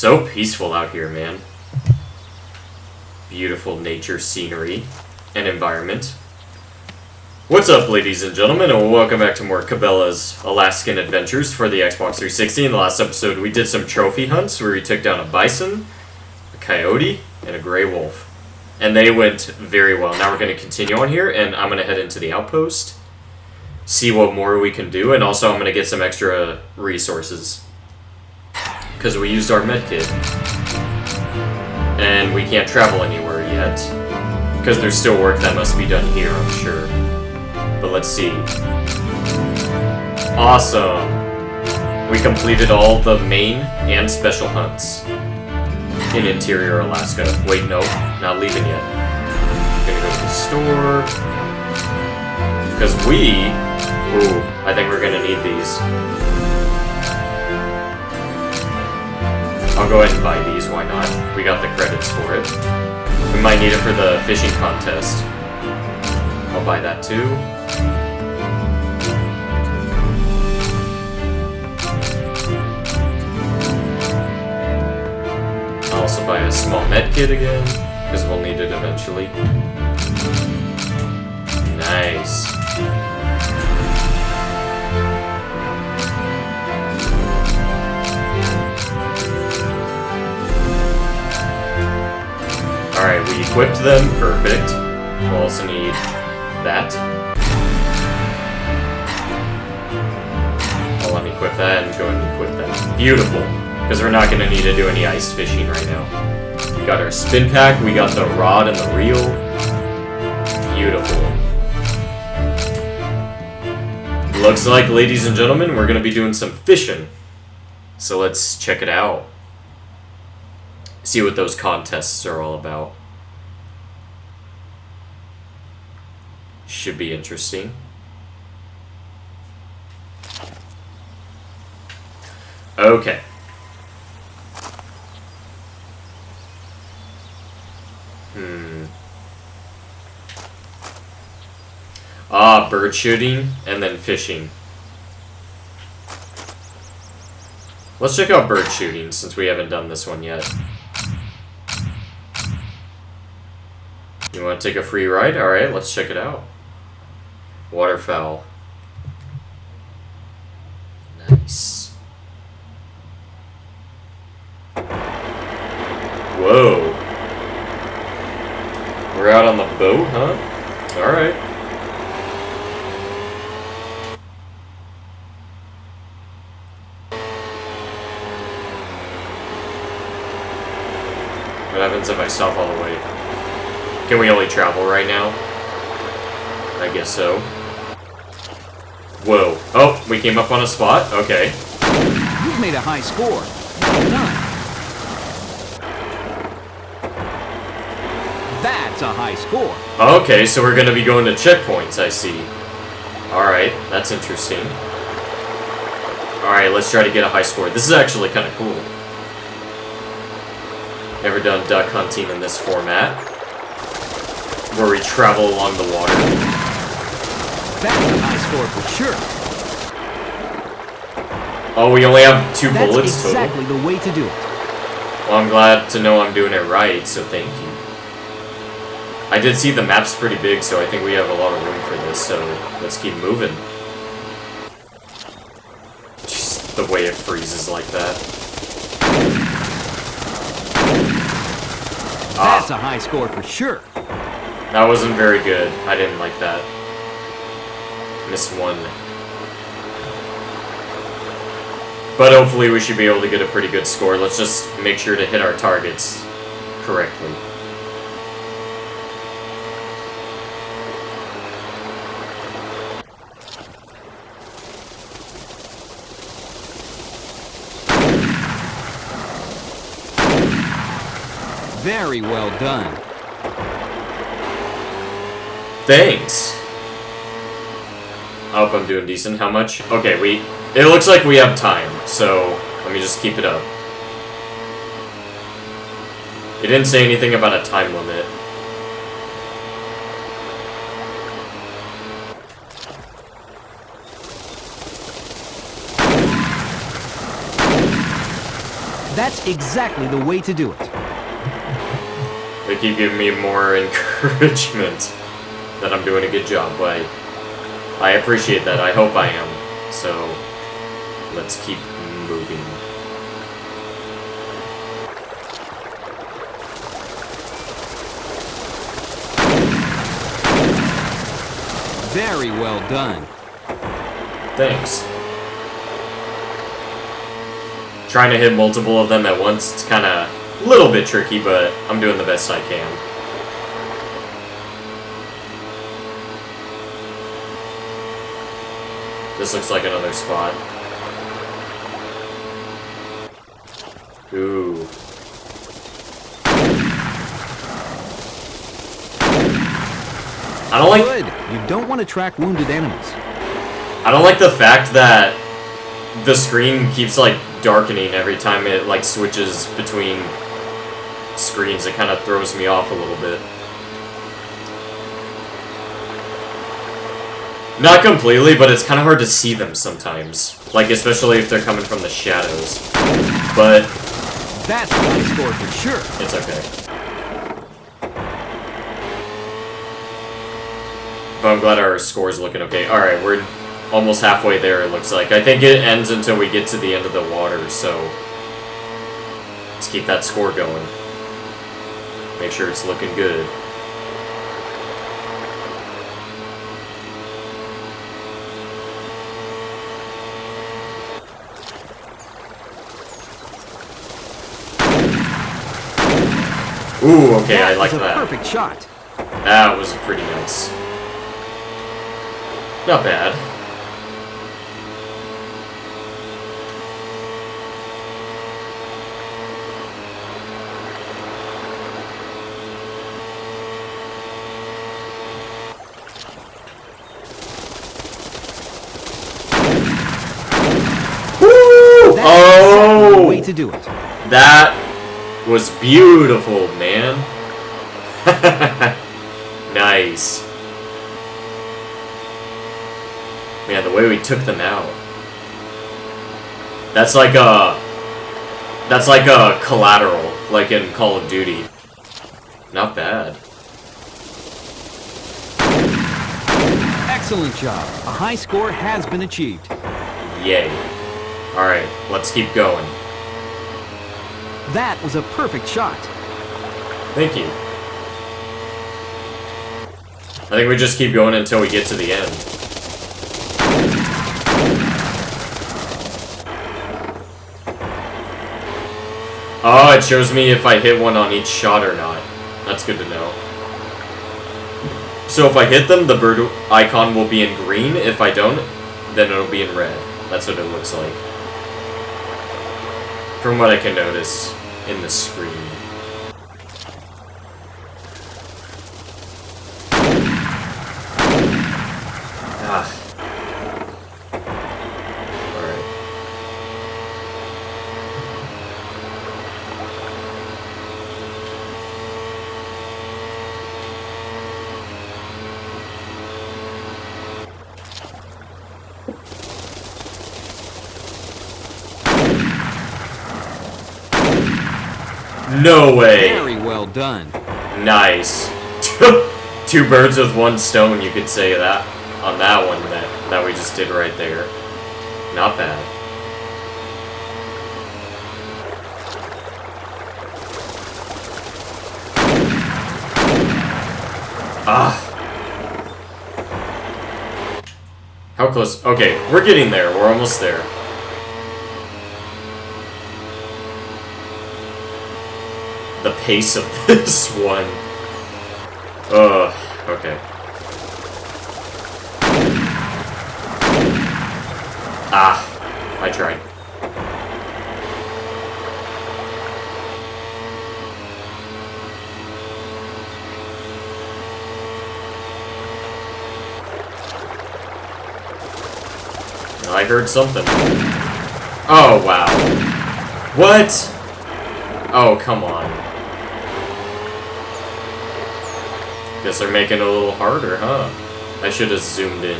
so peaceful out here, man. Beautiful nature scenery and environment. What's up, ladies and gentlemen, and welcome back to more Cabela's Alaskan adventures for the Xbox 360. In the last episode, we did some trophy hunts where we took down a bison, a coyote, and a gray wolf. And they went very well. Now we're going to continue on here, and I'm going to head into the outpost, see what more we can do, and also I'm going to get some extra resources. Because we used our medkit. And we can't travel anywhere yet. Because there's still work that must be done here, I'm sure. But let's see. Awesome! We completed all the main and special hunts in interior Alaska. Wait, no, not leaving yet. Gonna go to the store. Because ooh, I think we're gonna need these. I'll go ahead and buy these, why not? We got the credits for it. We might need it for the fishing contest. I'll buy that too. I'll also buy a small med kit again, because we'll need it eventually. Nice. Alright, we equipped them. Perfect. We'll also need that. I'll unequip that and go and equip that. Beautiful. Because we're not going to need to do any ice fishing right now. We got our spin pack. We got the rod and the reel. Beautiful. Looks like, ladies and gentlemen, we're going to be doing some fishing. So let's check it out. See what those contests are all about. Should be interesting. Okay. Bird shooting and then fishing. Let's check out bird shooting since we haven't done this one yet. You want to take a free ride? Alright, let's check it out. Waterfowl. Nice. Whoa. We're out on the boat, huh? Alright. What happens if I stop all the way? Can we only travel right now? I guess so. Whoa. Oh, we came up on a spot? Okay. You've made a high score. Well done. That's a high score. Okay, so we're gonna be going to checkpoints, I see. Alright, that's interesting. Alright, let's try to get a high score. This is actually kind of cool. Never done duck hunting in this format. Where we travel along the water. That's a high score for sure. Oh, we only have 2 bullets total. That's exactly the way to do it. Well, I'm glad to know I'm doing it right, so thank you. I did see the map's pretty big, so I think we have a lot of room for this, so let's keep moving. Just the way it freezes like that. That's a high score for sure. That wasn't very good. I didn't like that. Missed one. But hopefully we should be able to get a pretty good score. Let's just make sure to hit our targets correctly. Very well done. Thanks. I hope I'm doing decent. How much? Okay, it looks like we have time, so let me just keep it up. It didn't say anything about a time limit. That's exactly the way to do it. They keep giving me more encouragement that I'm doing a good job. I appreciate that. I hope I am. So, let's keep moving. Very well done. Thanks. Trying to hit multiple of them at once, it's kind of a little bit tricky, but I'm doing the best I can. This looks like another spot. Ooh. I don't like... Good. You don't want to track wounded animals. I don't like the fact that the screen keeps, like, darkening every time it, like, switches between screens. It kind of throws me off a little bit. Not completely, but it's kind of hard to see them sometimes. Like, especially if they're coming from the shadows. But... That's a high score for sure. it's okay. But I'm glad our score's looking okay. Alright, we're almost halfway there, it looks like. I think it ends until we get to the end of the water, so... let's keep that score going. Make sure it's looking good. Ooh, okay, I like That was a that. perfect shot. That was pretty nice. Not bad. Woo! That's Oh! exactly the way to do it. That was beautiful, man. Nice. Man, the way we took them out. That's like a collateral, like in Call of Duty. Not bad. Excellent job. A high score has been achieved. Yay. Alright, let's keep going. That was a perfect shot. Thank you. I think we just keep going until we get to the end. Oh, it shows me if I hit one on each shot or not. That's good to know. So if I hit them, the bird icon will be in green. If I don't, then it'll be in red. That's what it looks like. From what I can notice in the screen. Ah. Alright. No way! Very well done. Nice. Two birds with one stone, you could say that on that one that we just did right there. Not bad. Ah. How close? Okay, we're getting there. We're almost there. The pace of this one. Okay. Ah, I tried. I heard something. Oh, wow. What? Oh, come on. Guess they're making it a little harder, huh? I should have zoomed in.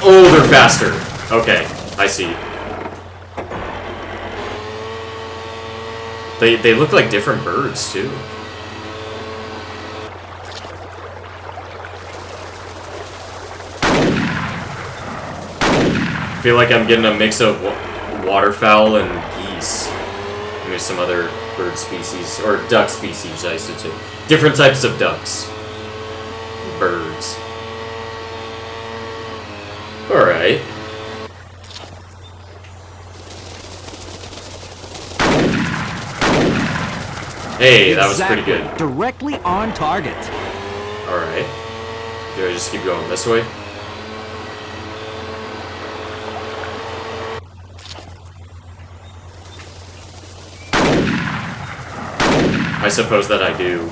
Oh, they're faster. Okay, I see. They look like different birds, too. I feel like I'm getting a mix of waterfowl and geese. And there's some other bird species, or duck species, I should say. Different types of ducks. Birds. Alright. Hey, that was pretty good. Directly on target. Alright. Do I just keep going this way? I suppose that I do.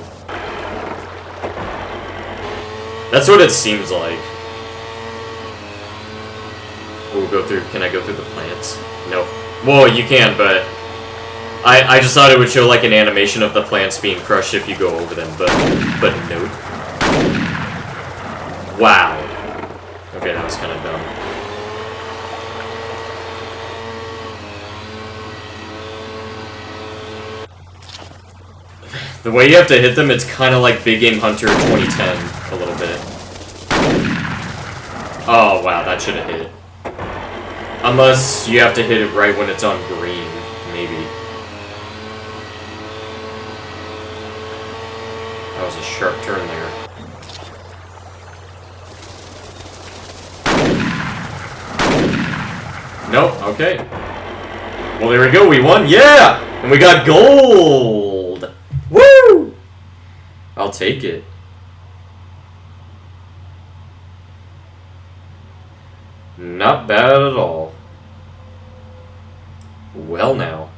That's what it seems like. We'll go through. Can I go through the plants? No. Well, you can, but I just thought it would show like an animation of the plants being crushed if you go over them, but nope. Wow. Okay, that was kind of dumb. The way you have to hit them, it's kind of like Big Game Hunter 2010, a little bit. Oh, wow, that should have hit. Unless you have to hit it right when it's on green, maybe. That was a sharp turn there. Nope, okay. Well, there we go, we won, yeah! And we got gold! Woo! I'll take it. Not bad at all. Well now.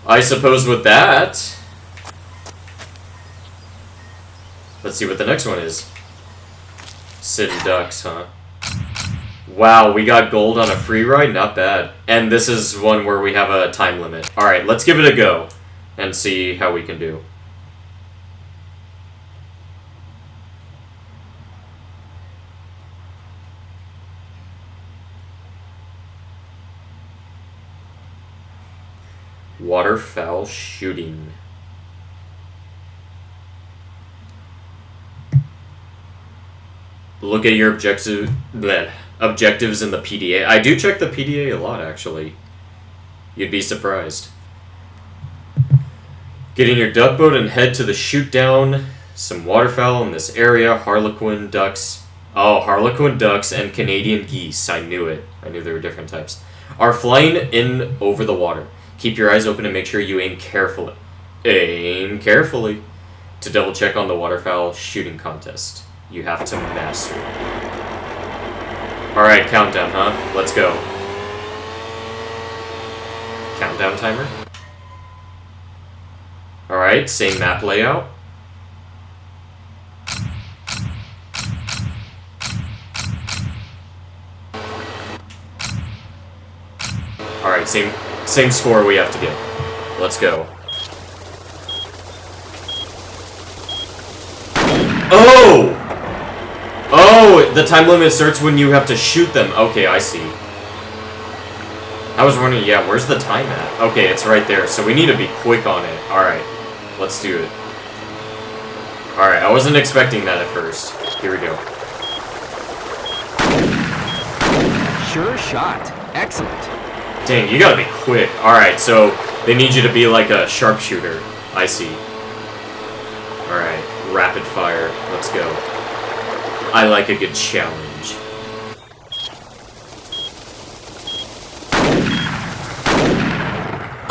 I suppose with that... Let's see what the next one is. Sitting ducks, huh? Wow, we got gold on a free ride? Not bad. And this is one where we have a time limit. Alright, let's give it a go and see how we can do. Waterfowl shooting. Look at your objectives in the PDA. I do check the PDA a lot, actually. You'd be surprised. Get in your duck boat and head to the shoot down. Some waterfowl in this area. Harlequin ducks. Oh, Harlequin ducks and Canadian geese. I knew it. I knew there were different types. Are flying in over the water. Keep your eyes open and make sure you aim carefully. Aim carefully. To double check on the waterfowl shooting contest. You have to master it. Alright, countdown, huh? Let's go. Countdown timer. Alright, same map layout. Alright, same score we have to get. Let's go. Oh! Oh, the time limit starts when you have to shoot them. Okay, I see. I was wondering, yeah, where's the time at? Okay, it's right there, so we need to be quick on it. Alright, let's do it. Alright, I wasn't expecting that at first. Here we go. Sure shot. Excellent. Dang, you gotta be quick. Alright, so they need you to be like a sharpshooter. I see. Alright, rapid fire. Let's go. I like a good challenge.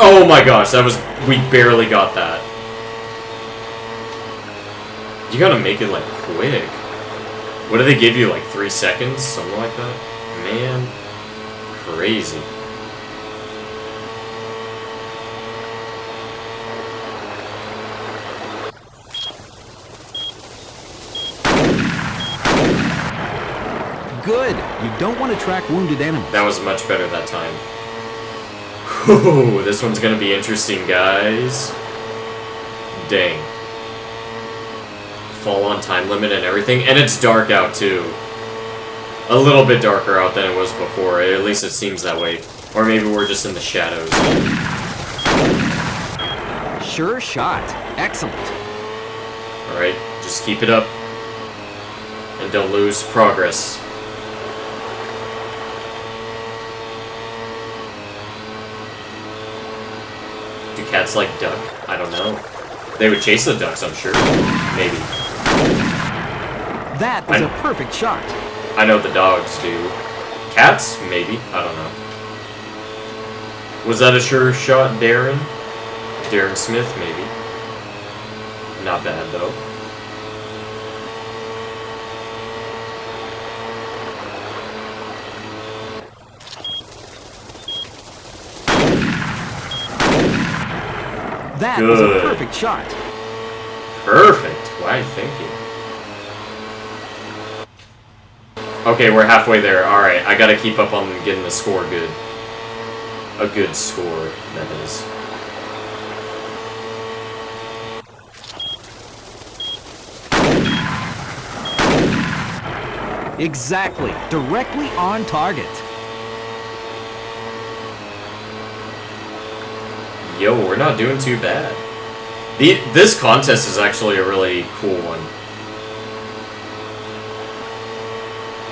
Oh my gosh, that was... We barely got that. You gotta make it, like, quick. What do they give you, like, 3 seconds? Something like that? Man. Crazy. Good. You don't want to track wounded animals. That was much better that time. Whew, this one's gonna be interesting, guys. Dang. full-on time limit and everything, and it's dark out too. A little bit darker out than it was before, at least it seems that way. Or maybe we're just in the shadows. Sure shot. Excellent. Alright, just keep it up. And don't lose progress. Do cats like duck? I don't know. They would chase the ducks, I'm sure. Maybe. That was a perfect shot. I know the dogs do. Cats? Maybe. I don't know. Was that a sure shot, Darren? Darren Smith, maybe. Not bad, though. That was a perfect shot. Perfect. Why, thank you. Okay, we're halfway there. Alright, I gotta keep up on getting the score good. A good score, that is. Exactly. Directly on target. Yo, we're not doing too bad. This contest is actually a really cool one.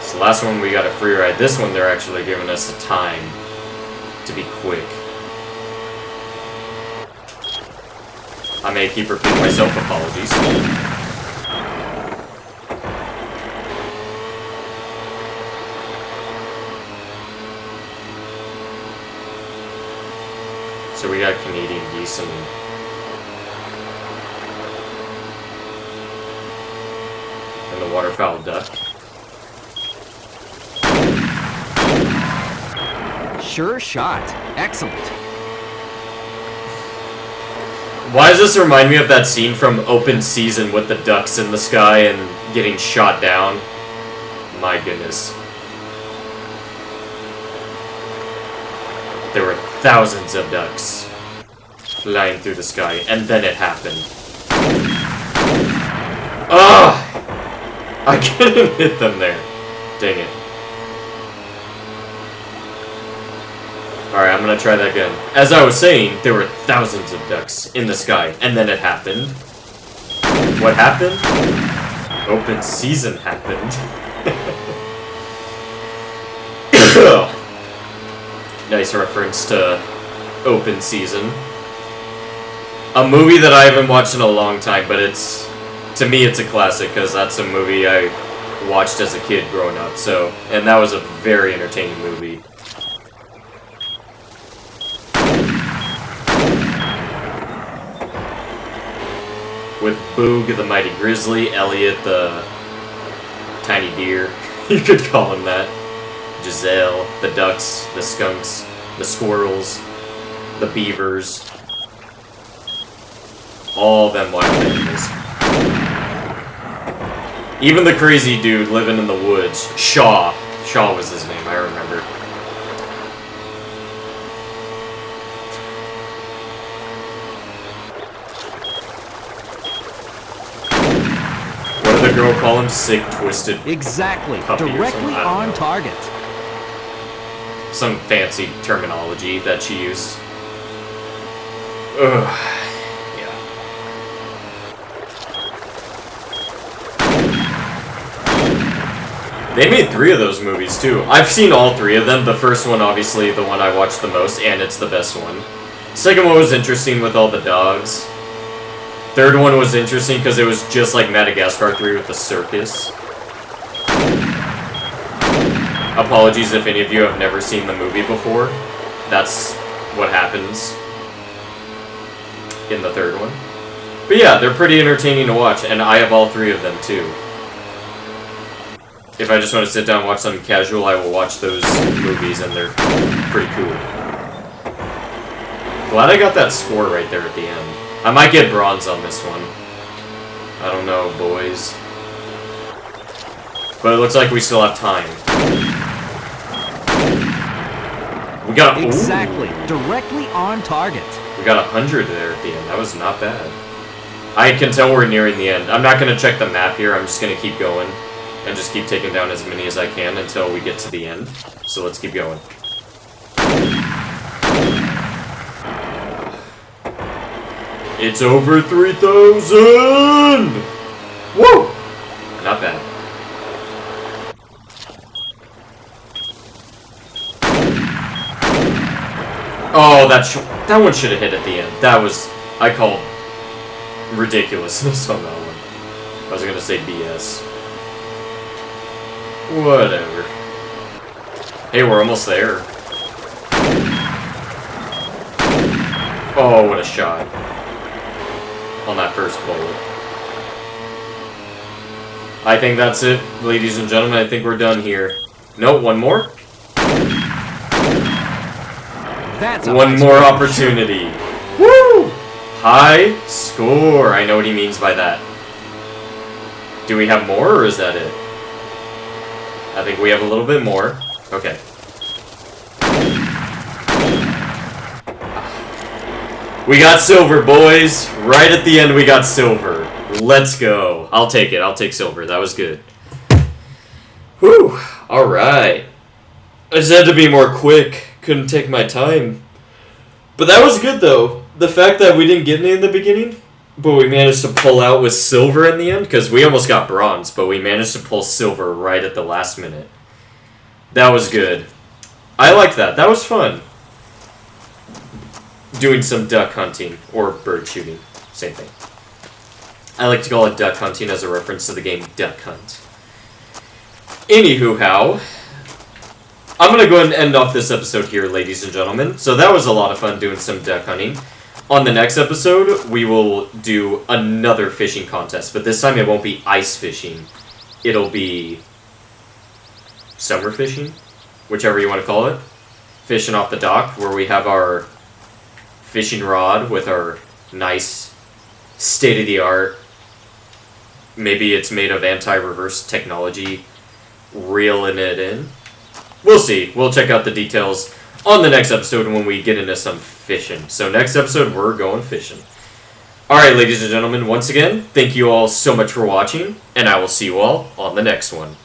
So last one we got a free ride. This one they're actually giving us a time to be quick. I may keep repeating myself, apologies. So we got Canadian geese and the waterfowl duck. Sure shot. Excellent. Why does this remind me of that scene from Open Season with the ducks in the sky and getting shot down? My goodness. There were thousands of ducks flying through the sky, and then it happened. Ugh! I couldn't hit them there. Dang it. Alright, I'm gonna try that again. As I was saying, there were thousands of ducks in the sky, and then it happened. What happened? Open season happened. Nice reference to Open Season. A movie that I haven't watched in a long time, but it's... To me, it's a classic, because that's a movie I watched as a kid growing up, so... And that was a very entertaining movie. With Boog, the mighty grizzly, Elliot, the tiny deer. You could call him that. Giselle, the ducks, the skunks, the squirrels, the beavers. All them wild animals. Even the crazy dude living in the woods. Shaw. Shaw was his name, I remember. What did the girl call him? Sick, twisted. Exactly. Directly on target. Some fancy terminology that she used. Ugh. Yeah. They made 3 of those movies, too. I've seen all 3 of them. The first one, obviously, the one I watched the most, and it's the best one. Second one was interesting with all the dogs. Third one was interesting because it was just like Madagascar 3 with the circus. Apologies if any of you have never seen the movie before. That's what happens in the third one. But yeah, they're pretty entertaining to watch, and I have all 3 of them too. If I just want to sit down and watch something casual, I will watch those movies, and they're pretty cool. Glad I got that score right there at the end. I might get bronze on this one. I don't know, boys. But it looks like we still have time. We got... Exactly. Ooh. Directly on target. We got 100 there at the end. That was not bad. I can tell we're nearing the end. I'm not going to check the map here. I'm just going to keep going and just keep taking down as many as I can until we get to the end. So let's keep going. It's over 3,000! Woo! Not bad. Oh, that one should have hit at the end. That was... I called ridiculousness on that one. I was gonna say BS. Whatever. Hey, we're almost there. Oh, what a shot. On that first bullet. I think that's it, ladies and gentlemen. I think we're done here. Nope, one more. That's one more opportunity. Woo! High score. I know what he means by that. Do we have more, or is that it? I think we have a little bit more. Okay. We got silver, boys. Right at the end, we got silver. Let's go. I'll take it. I'll take silver. That was good. Whew. Alright. I just had to be more quick. Couldn't take my time. But that was good, though. The fact that we didn't get any in the beginning, but we managed to pull out with silver in the end, because we almost got bronze, but we managed to pull silver right at the last minute. That was good. I liked that. That was fun. Doing some duck hunting, or bird shooting. Same thing. I like to call it duck hunting as a reference to the game Duck Hunt. Anywho-how, I'm going to go ahead and end off this episode here, ladies and gentlemen. So that was a lot of fun doing some duck hunting. On the next episode, we will do another fishing contest, but this time it won't be ice fishing. It'll be summer fishing, whichever you want to call it. Fishing off the dock, where we have our fishing rod with our nice state-of-the-art, maybe it's made of anti-reverse technology, reeling it in. We'll see. We'll check out the details on the next episode when we get into some fishing. So next episode, we're going fishing. Alright, ladies and gentlemen, once again, thank you all so much for watching, and I will see you all on the next one.